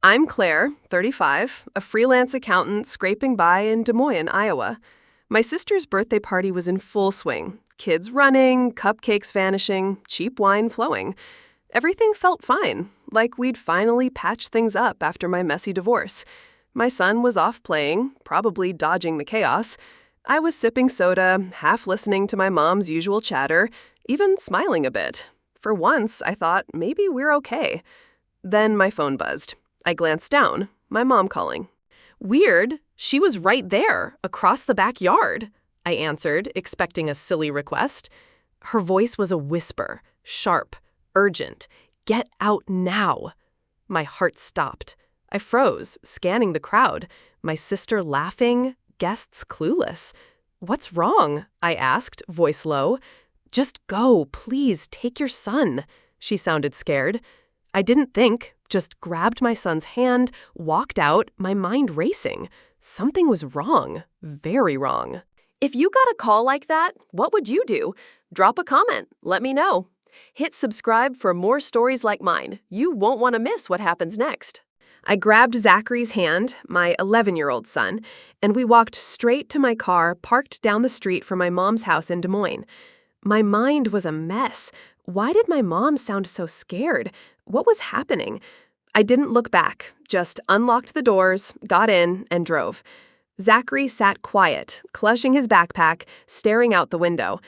I'm Claire, 35, a freelance accountant scraping by in Des Moines, Iowa. My sister's birthday party was in full swing. Kids running, cupcakes vanishing, cheap wine flowing. Everything felt fine, like we'd finally patched things up after my messy divorce. My son was off playing, probably dodging the chaos. I was sipping soda, half listening to my mom's usual chatter, even smiling a bit. For once, I thought maybe we're okay. Then my phone buzzed. I glanced down. My mom calling. Weird. She was right there, across the backyard, I answered, expecting a silly request. Her voice was a whisper, sharp, urgent. Get out now. My heart stopped. I froze, scanning the crowd. My sister laughing, guests clueless. What's wrong? I asked, voice low. Just go, please, take your son. She sounded scared. I didn't think, just grabbed my son's hand, walked out, my mind racing. Something was wrong, very wrong. If you got a call like that, what would you do? Drop a comment, let me know. Hit subscribe for more stories like mine. You won't want to miss what happens next. I grabbed Zachary's hand, my 11-year-old son, and we walked straight to my car parked down the street from my mom's house in Des Moines. My mind was a mess. Why did my mom sound so scared? What was happening? I didn't look back, just unlocked the doors, got in, and drove. Zachary sat quiet, clutching his backpack, staring out the window.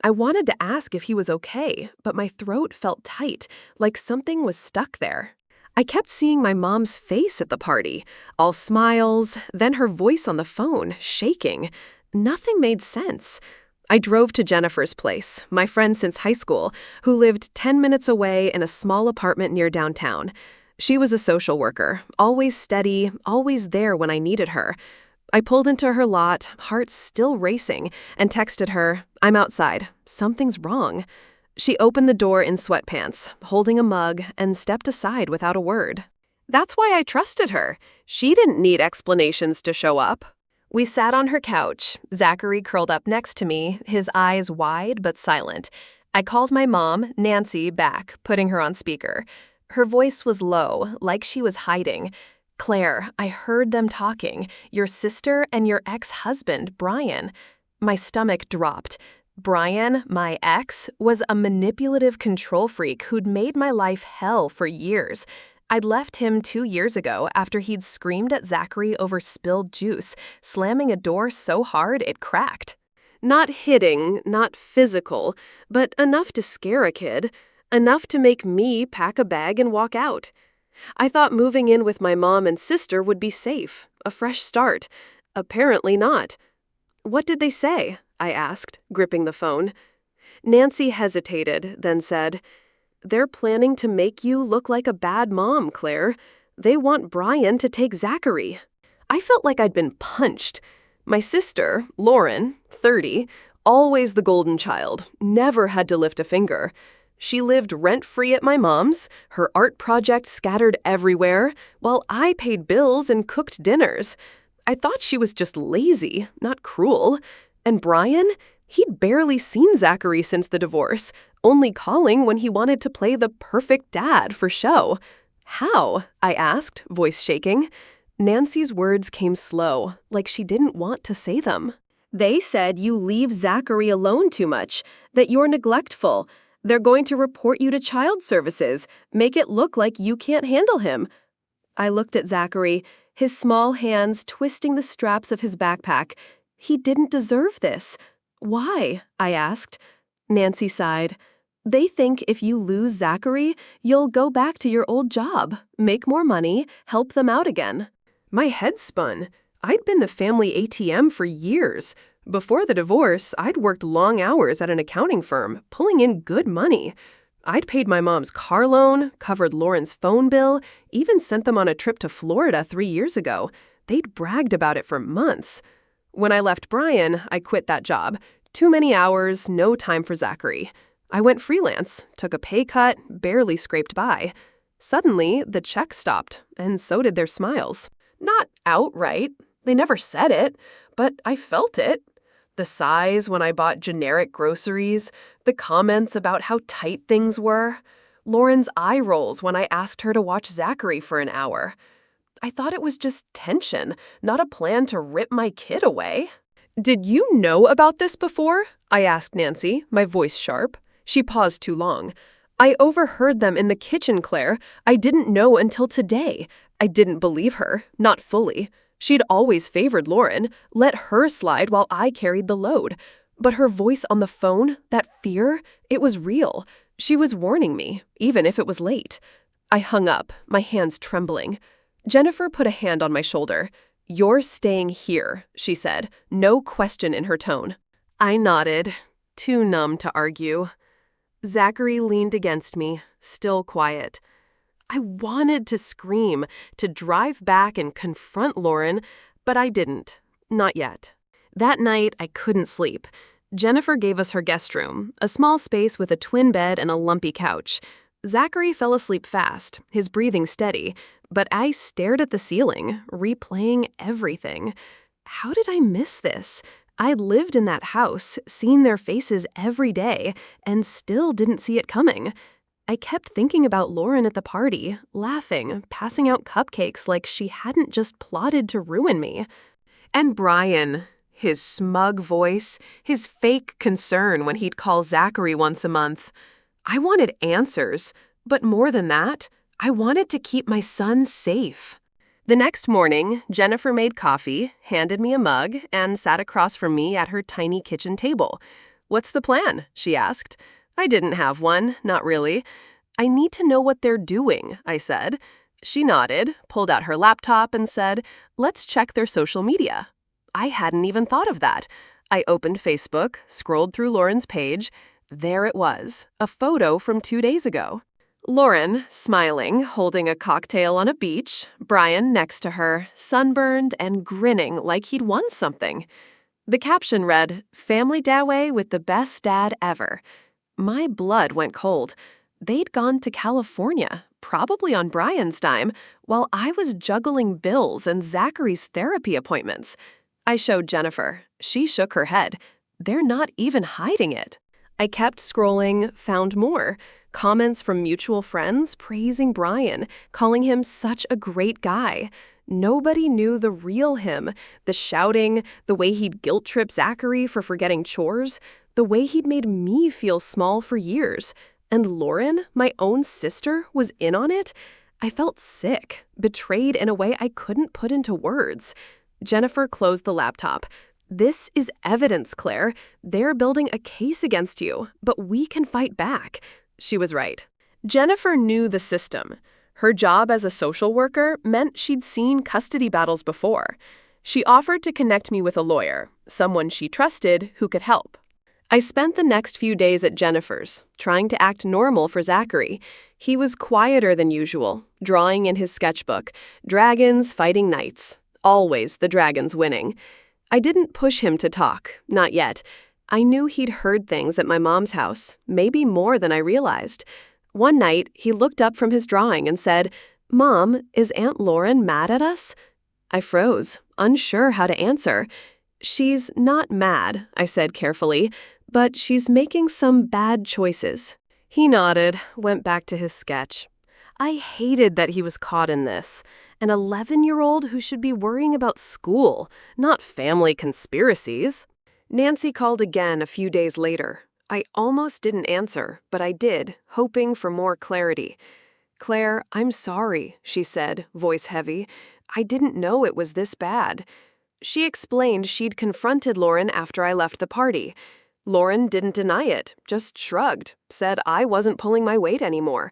I wanted to ask if he was okay, but my throat felt tight, like something was stuck there. I kept seeing my mom's face at the party, all smiles, then her voice on the phone, shaking. Nothing made sense. I drove to Jennifer's place, my friend since high school, who lived 10 minutes away in a small apartment near downtown. She was a social worker, always steady, always there when I needed her. I pulled into her lot, heart still racing, and texted her, "I'm outside. Something's wrong." She opened the door in sweatpants, holding a mug, and stepped aside without a word. That's why I trusted her. She didn't need explanations to show up. We sat on her couch, Zachary curled up next to me, his eyes wide but silent. I called my mom, Nancy, back, putting her on speaker. Her voice was low, like she was hiding. "Claire, I heard them talking. Your sister and your ex-husband, Brian." My stomach dropped. Brian, my ex, was a manipulative control freak who'd made my life hell for years. I'd left him 2 years ago after he'd screamed at Zachary over spilled juice, slamming a door so hard it cracked. Not hitting, not physical, but enough to scare a kid, enough to make me pack a bag and walk out. I thought moving in with my mom and sister would be safe, a fresh start. Apparently not. "What did they say?" I asked, gripping the phone. Nancy hesitated, then said, "They're planning to make you look like a bad mom, Claire. They want Brian to take Zachary." I felt like I'd been punched. My sister, Lauren, 30, always the golden child, never had to lift a finger. She lived rent-free at my mom's, her art project scattered everywhere, while I paid bills and cooked dinners. I thought she was just lazy, not cruel. And Brian? He'd barely seen Zachary since the divorce, only calling when he wanted to play the perfect dad for show. "How?" I asked, voice shaking. Nancy's words came slow, like she didn't want to say them. "They said you leave Zachary alone too much, that you're neglectful. They're going to report you to child services, make it look like you can't handle him." I looked at Zachary, his small hands twisting the straps of his backpack. He didn't deserve this. "Why?" I asked. Nancy sighed. "They think if you lose Zachary, you'll go back to your old job, make more money, help them out again." My head spun. I'd been the family ATM for years. Before the divorce, I'd worked long hours at an accounting firm, pulling in good money. I'd paid my mom's car loan, covered Lauren's phone bill, even sent them on a trip to Florida 3 years ago. They'd bragged about it for months. When I left Brian, I quit that job. Too many hours, no time for Zachary. I went freelance, took a pay cut, barely scraped by. Suddenly, the check stopped, and so did their smiles. Not outright. They never said it, but I felt it. The sighs when I bought generic groceries, the comments about how tight things were, Lauren's eye rolls when I asked her to watch Zachary for an hour. I thought it was just tension, not a plan to rip my kid away. Did you know about this before? I asked Nancy, my voice sharp. She paused too long. I overheard them in the kitchen, Claire. I didn't know until today. I didn't believe her, not fully. She'd always favored Lauren, let her slide while I carried the load. But her voice on the phone, that fear, it was real. She was warning me, even if it was late. I hung up, my hands trembling. Jennifer put a hand on my shoulder. "You're staying here," she said, no question in her tone. I nodded, too numb to argue. Zachary leaned against me, still quiet. I wanted to scream, to drive back and confront Lauren, but I didn't. Not yet. That night, I couldn't sleep. Jennifer gave us her guest room, a small space with a twin bed and a lumpy couch. Zachary fell asleep fast, his breathing steady, but I stared at the ceiling, replaying everything. How did I miss this? I'd lived in that house, seen their faces every day, and still didn't see it coming. I kept thinking about Lauren at the party, laughing, passing out cupcakes like she hadn't just plotted to ruin me. And Brian, his smug voice, his fake concern when he'd call Zachary once a month. I wanted answers, but more than that, I wanted to keep my son safe. The next morning, Jennifer made coffee, handed me a mug, and sat across from me at her tiny kitchen table. "What's the plan?" she asked. I didn't have one, not really. "I need to know what they're doing," I said. She nodded, pulled out her laptop, and said, "Let's check their social media." I hadn't even thought of that. I opened Facebook, scrolled through Lauren's page. There it was, a photo from 2 days ago. Lauren, smiling, holding a cocktail on a beach, Brian next to her, sunburned and grinning like he'd won something. The caption read, "Family Daway with the best dad ever." My blood went cold. They'd gone to California, probably on Brian's dime, while I was juggling bills and Zachary's therapy appointments. I showed Jennifer. She shook her head. They're not even hiding it. I kept scrolling, found more. Comments from mutual friends praising Brian, calling him such a great guy. Nobody knew the real him, the shouting, the way he'd guilt-trip Zachary for forgetting chores, the way he'd made me feel small for years. And Lauren, my own sister, was in on it? I felt sick, betrayed in a way I couldn't put into words. Jennifer closed the laptop. "This is evidence, Claire. They're building a case against you, but we can fight back." She was right. Jennifer knew the system. Her job as a social worker meant she'd seen custody battles before. She offered to connect me with a lawyer, someone she trusted who could help. I spent the next few days at Jennifer's, trying to act normal for Zachary. He was quieter than usual, drawing in his sketchbook, dragons fighting knights, always the dragons winning. I didn't push him to talk, not yet. I knew he'd heard things at my mom's house, maybe more than I realized. One night, he looked up from his drawing and said, "Mom, is Aunt Lauren mad at us?" I froze, unsure how to answer. "She's not mad," I said carefully, "but she's making some bad choices." He nodded, went back to his sketch. I hated that he was caught in this. An 11-year-old who should be worrying about school, not family conspiracies. Nancy called again a few days later. I almost didn't answer, but I did, hoping for more clarity. "Claire, I'm sorry," she said, voice heavy. "I didn't know it was this bad." She explained she'd confronted Lauren after I left the party. Lauren didn't deny it, just shrugged, said I wasn't pulling my weight anymore.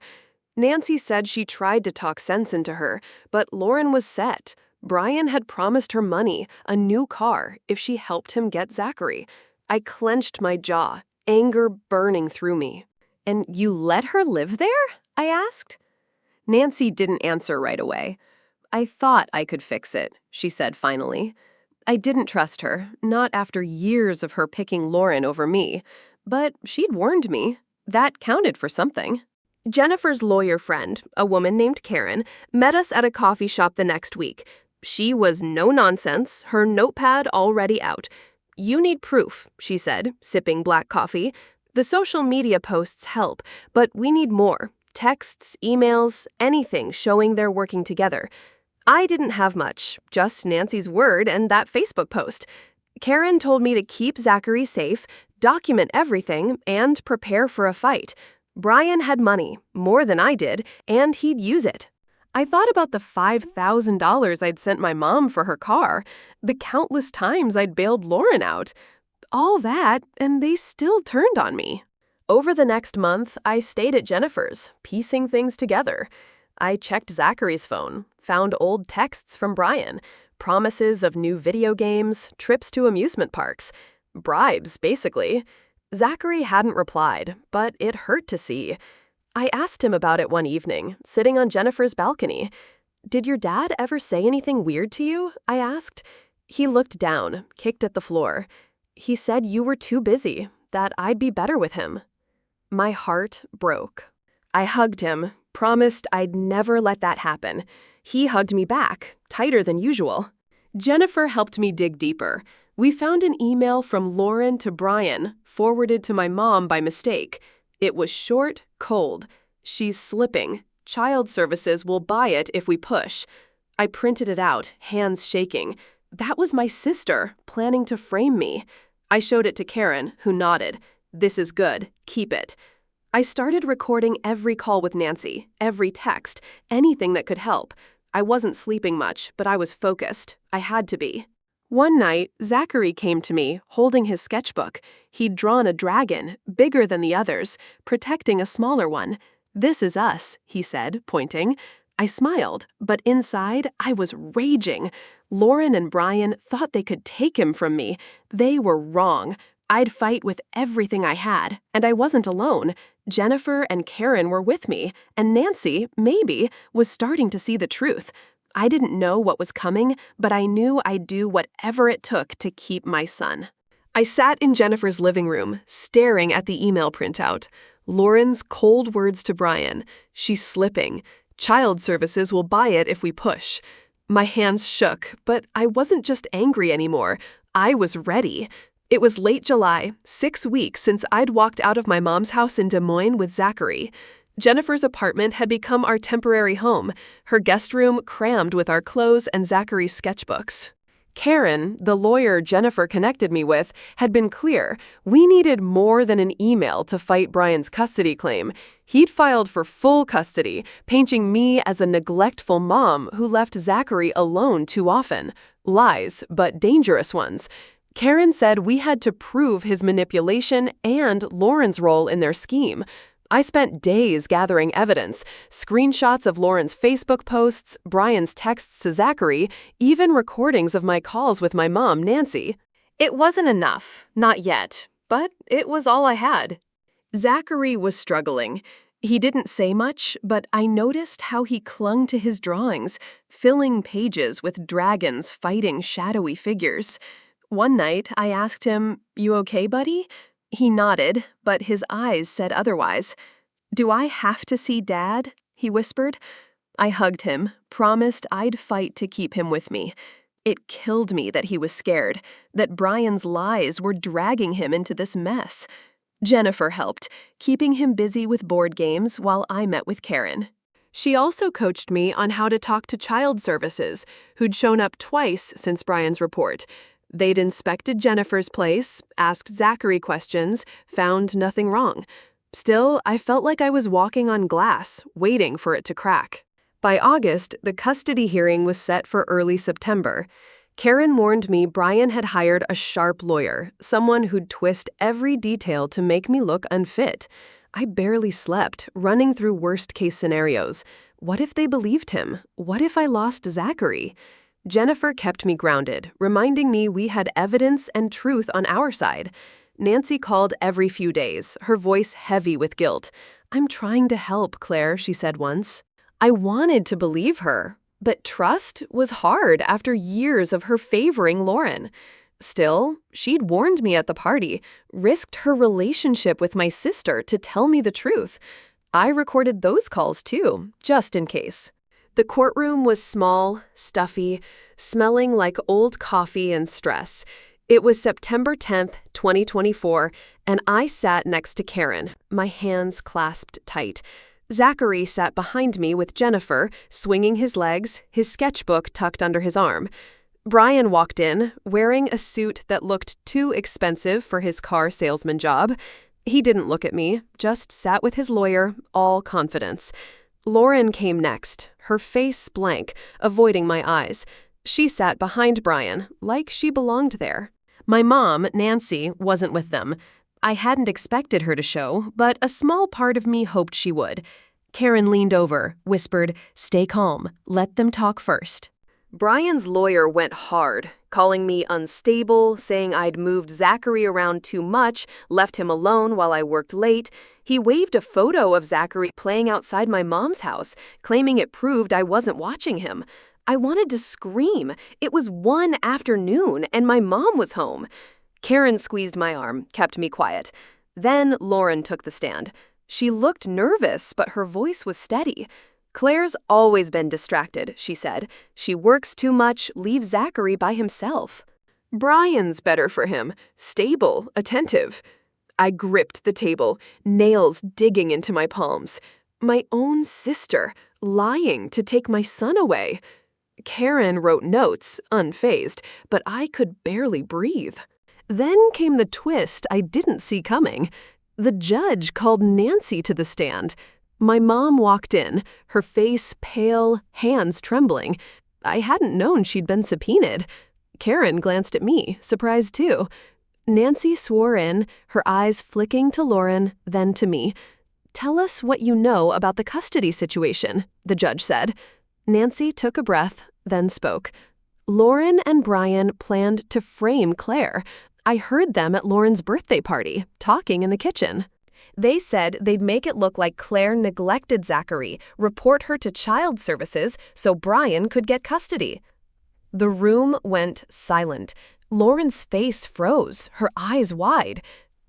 Nancy said she tried to talk sense into her, but Lauren was set. Brian had promised her money, a new car, if she helped him get Zachary. I clenched my jaw, anger burning through me. "And you let her live there?" I asked. Nancy didn't answer right away. "I thought I could fix it," she said finally. I didn't trust her, not after years of her picking Lauren over me. But she'd warned me. That counted for something. Jennifer's lawyer friend, a woman named Karen, met us at a coffee shop the next week. She was no nonsense, her notepad already out. "You need proof," she said, sipping black coffee. "The social media posts help, but we need more. Texts, emails, anything showing they're working together." I didn't have much, just Nancy's word and that Facebook post. Karen told me to keep Zachary safe, document everything, and prepare for a fight. Brian had money, more than I did, and he'd use it. I thought about the $5,000 I'd sent my mom for her car, the countless times I'd bailed Lauren out. All that, and they still turned on me. Over the next month, I stayed at Jennifer's, piecing things together. I checked Zachary's phone, found old texts from Brian, promises of new video games, trips to amusement parks. Bribes, basically. Zachary hadn't replied, but it hurt to see. I asked him about it one evening, sitting on Jennifer's balcony. "Did your dad ever say anything weird to you?" I asked. He looked down, kicked at the floor. "He said you were too busy, that I'd be better with him." My heart broke. I hugged him, promised I'd never let that happen. He hugged me back, tighter than usual. Jennifer helped me dig deeper. We found an email from Lauren to Brian, forwarded to my mom by mistake. It was short, cold. "She's slipping. Child Services will buy it if we push." I printed it out, hands shaking. That was my sister, planning to frame me. I showed it to Karen, who nodded. "This is good. Keep it." I started recording every call with Nancy, every text, anything that could help. I wasn't sleeping much, but I was focused. I had to be. One night, Zachary came to me, holding his sketchbook. He'd drawn a dragon, bigger than the others, protecting a smaller one. "This is us," he said, pointing. I smiled, but inside, I was raging. Lauren and Brian thought they could take him from me. They were wrong. I'd fight with everything I had, and I wasn't alone. Jennifer and Karen were with me, and Nancy, maybe, was starting to see the truth. I didn't know what was coming, but I knew I'd do whatever it took to keep my son. I sat in Jennifer's living room, staring at the email printout. Lauren's cold words to Brian. "She's slipping. Child Services will buy it if we push." My hands shook, but I wasn't just angry anymore. I was ready. It was late July, 6 weeks since I'd walked out of my mom's house in Des Moines with Zachary. Jennifer's apartment had become our temporary home, her guest room crammed with our clothes and Zachary's sketchbooks. Karen, the lawyer Jennifer connected me with, had been clear. We needed more than an email to fight Brian's custody claim. He'd filed for full custody, painting me as a neglectful mom who left Zachary alone too often. Lies, but dangerous ones. Karen said we had to prove his manipulation and Lauren's role in their scheme. I spent days gathering evidence, screenshots of Lauren's Facebook posts, Brian's texts to Zachary, even recordings of my calls with my mom, Nancy. It wasn't enough, not yet, but it was all I had. Zachary was struggling. He didn't say much, but I noticed how he clung to his drawings, filling pages with dragons fighting shadowy figures. One night, I asked him, "You okay, buddy?" He nodded, but his eyes said otherwise. "Do I have to see Dad?" he whispered. I hugged him, promised I'd fight to keep him with me. It killed me that he was scared, that Brian's lies were dragging him into this mess. Jennifer helped, keeping him busy with board games while I met with Karen. She also coached me on how to talk to Child Services, who'd shown up twice since Brian's report. They'd inspected Jennifer's place, asked Zachary questions, found nothing wrong. Still, I felt like I was walking on glass, waiting for it to crack. By August, the custody hearing was set for early September. Karen warned me Brian had hired a sharp lawyer, someone who'd twist every detail to make me look unfit. I barely slept, running through worst-case scenarios. What if they believed him? What if I lost Zachary? Jennifer kept me grounded, reminding me we had evidence and truth on our side. Nancy called every few days, her voice heavy with guilt. "I'm trying to help, Claire," she said once. I wanted to believe her, but trust was hard after years of her favoring Lauren. Still, she'd warned me at the party, risked her relationship with my sister to tell me the truth. I recorded those calls too, just in case. The courtroom was small, stuffy, smelling like old coffee and stress. It was September 10th, 2024, and I sat next to Karen, my hands clasped tight. Zachary sat behind me with Jennifer, swinging his legs, his sketchbook tucked under his arm. Brian walked in, wearing a suit that looked too expensive for his car salesman job. He didn't look at me, just sat with his lawyer, all confidence. Lauren came next, her face blank, avoiding my eyes. She sat behind Brian, like she belonged there. My mom, Nancy, wasn't with them. I hadn't expected her to show, but a small part of me hoped she would. Karen leaned over, whispered, "Stay calm. Let them talk first." Brian's lawyer went hard, calling me unstable, saying I'd moved Zachary around too much, left him alone while I worked late. He waved a photo of Zachary playing outside my mom's house, claiming it proved I wasn't watching him. I wanted to scream. It was 1 afternoon, and my mom was home. Karen squeezed my arm, kept me quiet. Then Lauren took the stand. She looked nervous, but her voice was steady. "Claire's always been distracted," she said. "She works too much, leaves Zachary by himself. Brian's better for him, stable, attentive." I gripped the table, nails digging into my palms. My own sister, lying to take my son away. Karen wrote notes, unfazed, but I could barely breathe. Then came the twist I didn't see coming. The judge called Nancy to the stand. My mom walked in, her face pale, hands trembling. I hadn't known she'd been subpoenaed. Karen glanced at me, surprised too. Nancy swore in, her eyes flicking to Lauren, then to me. "Tell us what you know about the custody situation," the judge said. Nancy took a breath, then spoke. "Lauren and Brian planned to frame Claire. I heard them at Lauren's birthday party, talking in the kitchen. They said they'd make it look like Claire neglected Zachary, report her to child services so Brian could get custody." The room went silent. Lauren's face froze, her eyes wide.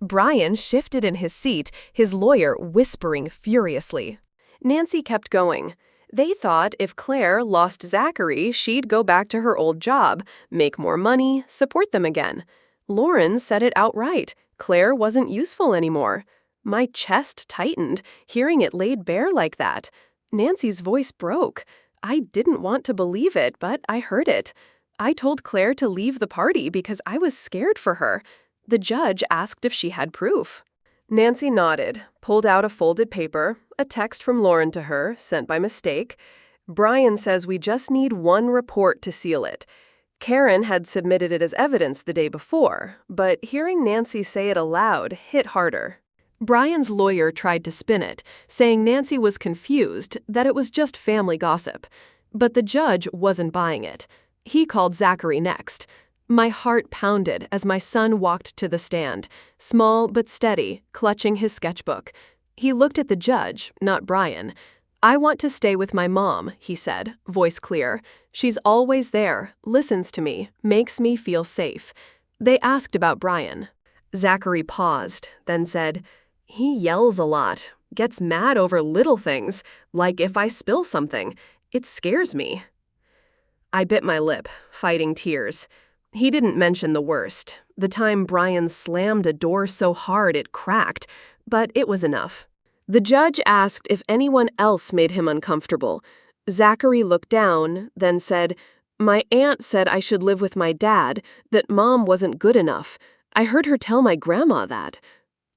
Brian shifted in his seat, his lawyer whispering furiously. Nancy kept going. They thought if Claire lost Zachary, she'd go back to her old job, make more money, support them again. Lauren said it outright. Claire wasn't useful anymore. My chest tightened, hearing it laid bare like that. Nancy's voice broke. I didn't want to believe it, but I heard it. I told Claire to leave the party because I was scared for her. The judge asked if she had proof. Nancy nodded, pulled out a folded paper, a text from Lauren to her, sent by mistake. "Brian says we just need one report to seal it." Karen had submitted it as evidence the day before, but hearing Nancy say it aloud hit harder. Brian's lawyer tried to spin it, saying Nancy was confused, that it was just family gossip. But the judge wasn't buying it. He called Zachary next. My heart pounded as my son walked to the stand, small but steady, clutching his sketchbook. He looked at the judge, not Brian. "I want to stay with my mom," he said, voice clear. "She's always there, listens to me, makes me feel safe." They asked about Brian. Zachary paused, then said, "He yells a lot, gets mad over little things, like if I spill something. It scares me." I bit my lip, fighting tears. He didn't mention the worst, the time Brian slammed a door so hard it cracked, but it was enough. The judge asked if anyone else made him uncomfortable. Zachary looked down, then said, "My aunt said I should live with my dad, that Mom wasn't good enough. I heard her tell my grandma that."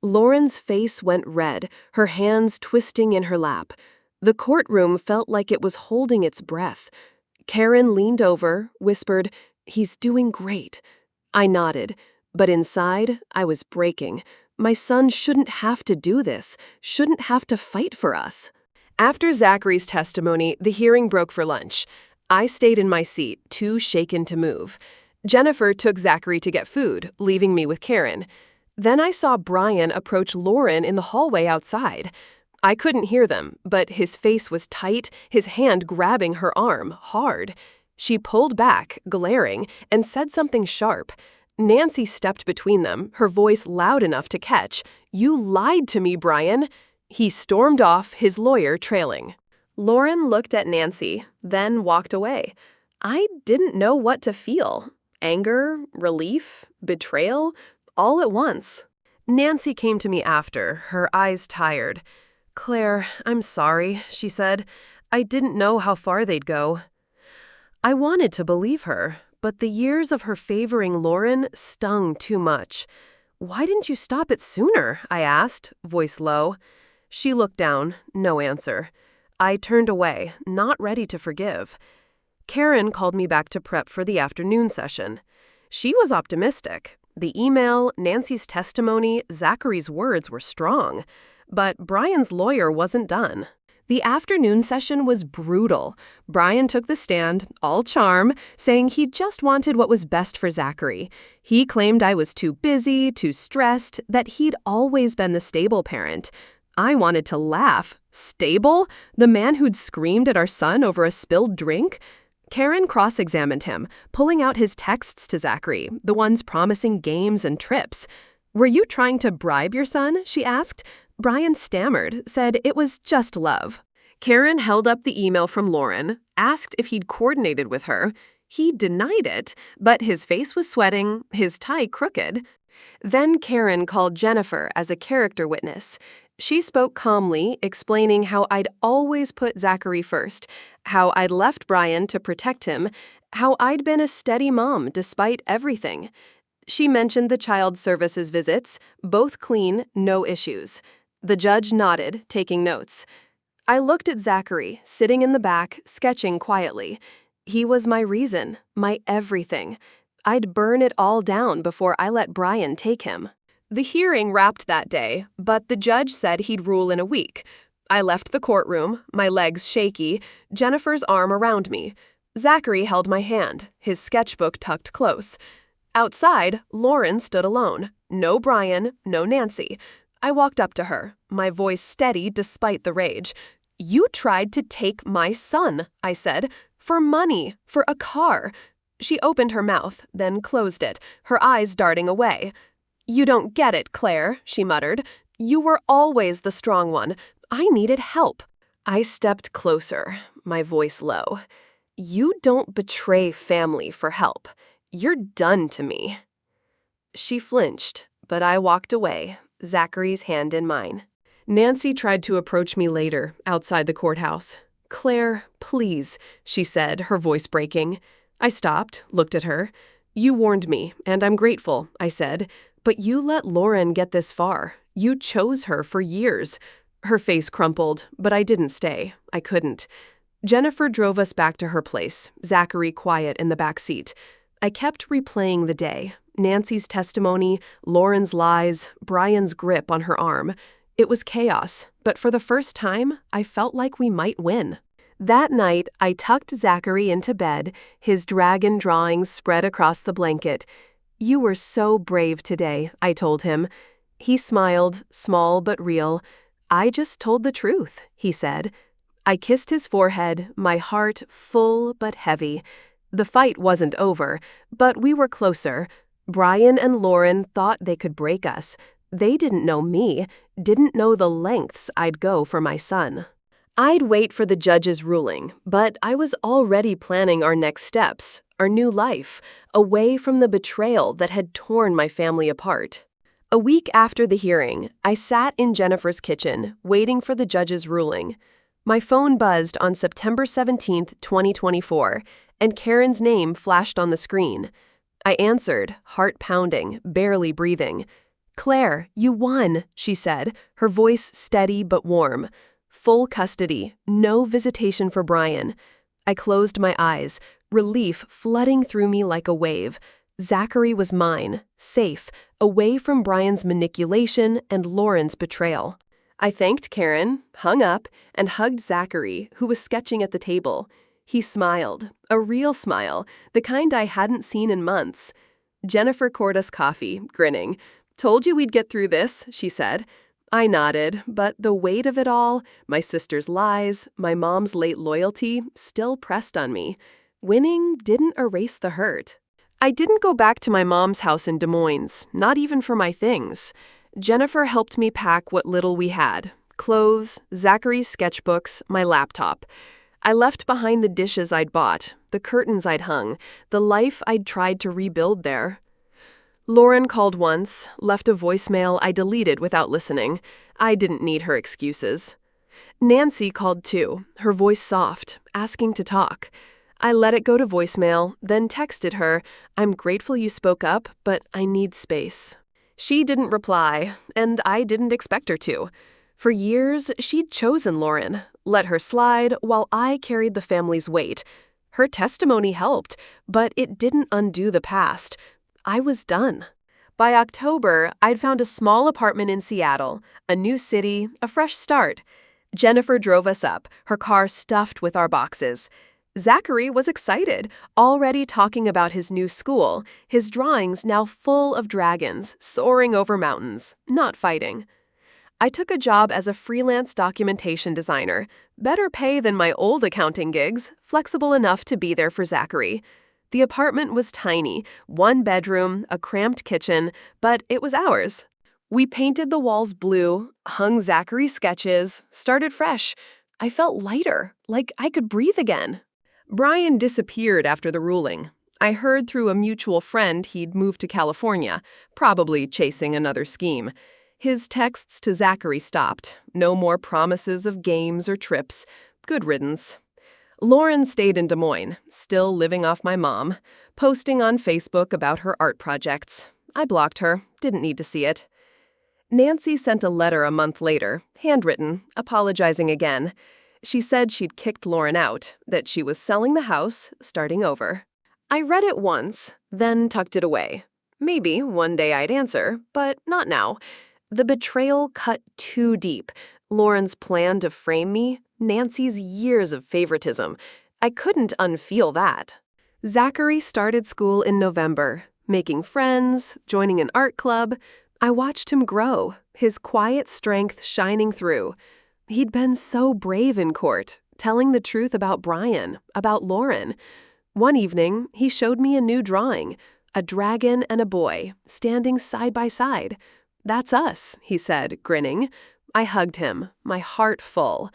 Lauren's face went red, her hands twisting in her lap. The courtroom felt like it was holding its breath. Karen leaned over, whispered, "He's doing great." I nodded, but inside, I was breaking. My son shouldn't have to do this, shouldn't have to fight for us. After Zachary's testimony, the hearing broke for lunch. I stayed in my seat, too shaken to move. Jennifer took Zachary to get food, leaving me with Karen. Then I saw Brian approach Lauren in the hallway outside. I couldn't hear them, but his face was tight, his hand grabbing her arm, hard. She pulled back, glaring, and said something sharp. Nancy stepped between them, her voice loud enough to catch. "You lied to me, Brian." He stormed off, his lawyer trailing. Lauren looked at Nancy, then walked away. I didn't know what to feel. Anger, relief, betrayal, all at once. Nancy came to me after, her eyes tired. Claire, I'm sorry, she said. I didn't know how far they'd go. I wanted to believe her, but the years of her favoring Lauren stung too much. Why didn't you stop it sooner? I asked, voice low. She looked down, no answer. I turned away, not ready to forgive. Karen called me back to prep for the afternoon session. She was optimistic. The email, Nancy's testimony, Zachary's words were strong. But Brian's lawyer wasn't done. The afternoon session was brutal. Brian took the stand, all charm, saying he just wanted what was best for Zachary. He claimed I was too busy, too stressed, that he'd always been the stable parent. I wanted to laugh. Stable? The man who'd screamed at our son over a spilled drink? Karen cross-examined him, pulling out his texts to Zachary, the ones promising games and trips. "Were you trying to bribe your son?" she asked. Brian stammered, said it was just love. Karen held up the email from Lauren, asked if he'd coordinated with her. He denied it, but his face was sweating, his tie crooked. Then Karen called Jennifer as a character witness. She spoke calmly, explaining how I'd always put Zachary first, how I'd left Brian to protect him, how I'd been a steady mom despite everything. She mentioned the child services visits, both clean, no issues. The judge nodded, taking notes. I looked at Zachary, sitting in the back, sketching quietly. He was my reason, my everything. I'd burn it all down before I let Brian take him. The hearing wrapped that day, but the judge said he'd rule in a week. I left the courtroom, my legs shaky, Jennifer's arm around me. Zachary held my hand, his sketchbook tucked close. Outside, Lauren stood alone. No Brian, no Nancy. I walked up to her, my voice steady despite the rage. "You tried to take my son," I said, "for money, for a car." She opened her mouth, then closed it, her eyes darting away. "You don't get it, Claire," she muttered. "You were always the strong one. I needed help." I stepped closer, my voice low. "You don't betray family for help. You're done to me." She flinched, but I walked away, Zachary's hand in mine. Nancy tried to approach me later, outside the courthouse. "Claire, please," she said, her voice breaking. I stopped, looked at her. "You warned me, and I'm grateful," I said. "But you let Lauren get this far. You chose her for years." Her face crumpled, but I didn't stay. I couldn't. Jennifer drove us back to her place, Zachary quiet in the back seat. I kept replaying the day. Nancy's testimony, Lauren's lies, Brian's grip on her arm. It was chaos, but for the first time, I felt like we might win. That night, I tucked Zachary into bed, his dragon drawings spread across the blanket. "You were so brave today," I told him. He smiled, small but real. "I just told the truth," he said. I kissed his forehead, my heart full but heavy. The fight wasn't over, but we were closer. Brian and Lauren thought they could break us. They didn't know me, didn't know the lengths I'd go for my son. I'd wait for the judge's ruling, but I was already planning our next steps, our new life, away from the betrayal that had torn my family apart. A week after the hearing, I sat in Jennifer's kitchen, waiting for the judge's ruling. My phone buzzed on September 17th, 2024, and Karen's name flashed on the screen. I answered, heart pounding, barely breathing. "Claire, you won," she said, her voice steady but warm. "Full custody, no visitation for Brian." I closed my eyes, relief flooding through me like a wave. Zachary was mine, safe, away from Brian's manipulation and Lauren's betrayal. I thanked Karen, hung up, and hugged Zachary, who was sketching at the table. He smiled, a real smile, the kind I hadn't seen in months. Jennifer poured us coffee, grinning. "Told you we'd get through this," she said. I nodded, but the weight of it all, my sister's lies, my mom's late loyalty, still pressed on me. Winning didn't erase the hurt. I didn't go back to my mom's house in Des Moines, not even for my things. Jennifer helped me pack what little we had. Clothes, Zachary's sketchbooks, my laptop. I left behind the dishes I'd bought, the curtains I'd hung, the life I'd tried to rebuild there. Lauren called once, left a voicemail I deleted without listening. I didn't need her excuses. Nancy called too, her voice soft, asking to talk. I let it go to voicemail, then texted her, "I'm grateful you spoke up, but I need space." She didn't reply, and I didn't expect her to. For years, she'd chosen Lauren, let her slide while I carried the family's weight. Her testimony helped, but it didn't undo the past. I was done. By October, I'd found a small apartment in Seattle, a new city, a fresh start. Jennifer drove us up, her car stuffed with our boxes. Zachary was excited, already talking about his new school, his drawings now full of dragons soaring over mountains, not fighting. I took a job as a freelance documentation designer, better pay than my old accounting gigs, flexible enough to be there for Zachary. The apartment was tiny, one bedroom, a cramped kitchen, but it was ours. We painted the walls blue, hung Zachary's sketches, started fresh. I felt lighter, like I could breathe again. Brian disappeared after the ruling. I heard through a mutual friend he'd moved to California, probably chasing another scheme. His texts to Zachary stopped. No more promises of games or trips. Good riddance. Lauren stayed in Des Moines, still living off my mom, posting on Facebook about her art projects. I blocked her, didn't need to see it. Nancy sent a letter a month later, handwritten, apologizing again. She said she'd kicked Lauren out, that she was selling the house, starting over. I read it once, then tucked it away. Maybe one day I'd answer, but not now. The betrayal cut too deep. Lauren's plan to frame me, Nancy's years of favoritism. I couldn't unfeel that. Zachary started school in November, making friends, joining an art club. I watched him grow, his quiet strength shining through. He'd been so brave in court, telling the truth about Brian, about Lauren. One evening, he showed me a new drawing, a dragon and a boy, standing side by side. "That's us," he said, grinning. I hugged him, my heart full.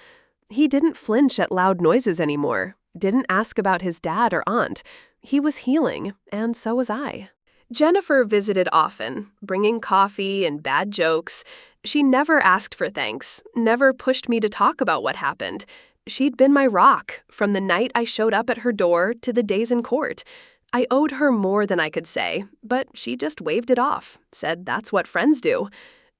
He didn't flinch at loud noises anymore, didn't ask about his dad or aunt. He was healing, and so was I. Jennifer visited often, bringing coffee and bad jokes. She never asked for thanks, never pushed me to talk about what happened. She'd been my rock, from the night I showed up at her door to the days in court. I owed her more than I could say, but she just waved it off, said that's what friends do.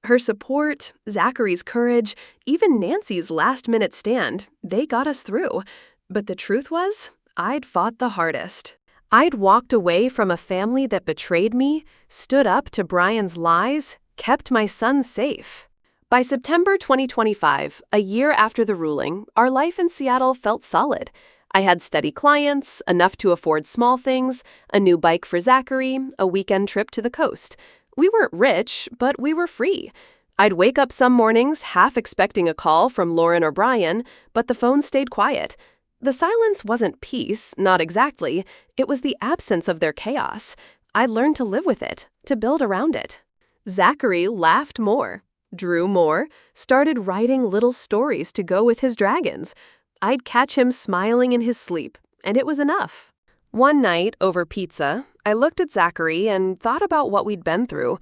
Her support, Zachary's courage, even Nancy's last-minute stand, they got us through. But the truth was, I'd fought the hardest. I'd walked away from a family that betrayed me, stood up to Brian's lies, kept my son safe. By September 2025, a year after the ruling, our life in Seattle felt solid. I had steady clients, enough to afford small things, a new bike for Zachary, a weekend trip to the coast. We weren't rich, but we were free. I'd wake up some mornings half expecting a call from Lauren or Brian, but the phone stayed quiet. The silence wasn't peace, not exactly. It was the absence of their chaos. I'd learned to live with it, to build around it. Zachary laughed more, drew more, started writing little stories to go with his dragons. I'd catch him smiling in his sleep, and it was enough. One night, over pizza, I looked at Zachary and thought about what we'd been through.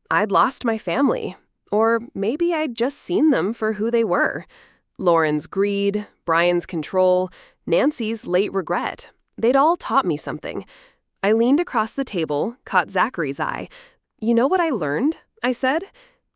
I'd lost my family. Or maybe I'd just seen them for who they were. Lauren's greed, Brian's control, Nancy's late regret. They'd all taught me something. I leaned across the table, caught Zachary's eye. "You know what I learned?" I said.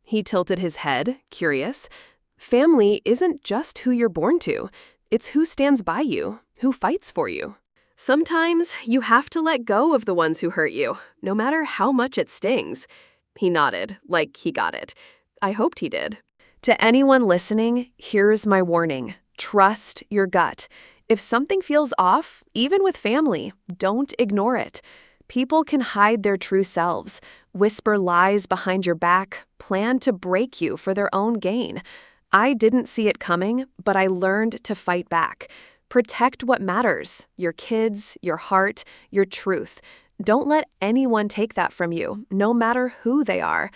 He tilted his head, curious. "Family isn't just who you're born to. It's who stands by you, who fights for you. Sometimes you have to let go of the ones who hurt you, no matter how much it stings." He nodded, like he got it. I hoped he did. To anyone listening, here's my warning. Trust your gut. If something feels off, even with family, don't ignore it. People can hide their true selves, whisper lies behind your back, plan to break you for their own gain. I didn't see it coming, but I learned to fight back. Protect what matters, your kids, your heart, your truth. Don't let anyone take that from you, no matter who they are.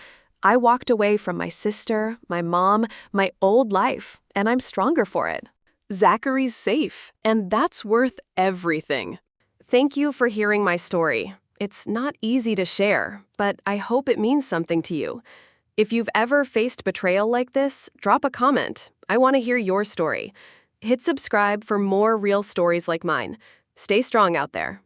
I walked away from my sister, my mom, my old life, and I'm stronger for it. Zachary's safe, and that's worth everything. Thank you for hearing my story. It's not easy to share, but I hope it means something to you. If you've ever faced betrayal like this, drop a comment. I want to hear your story. Hit subscribe for more real stories like mine. Stay strong out there.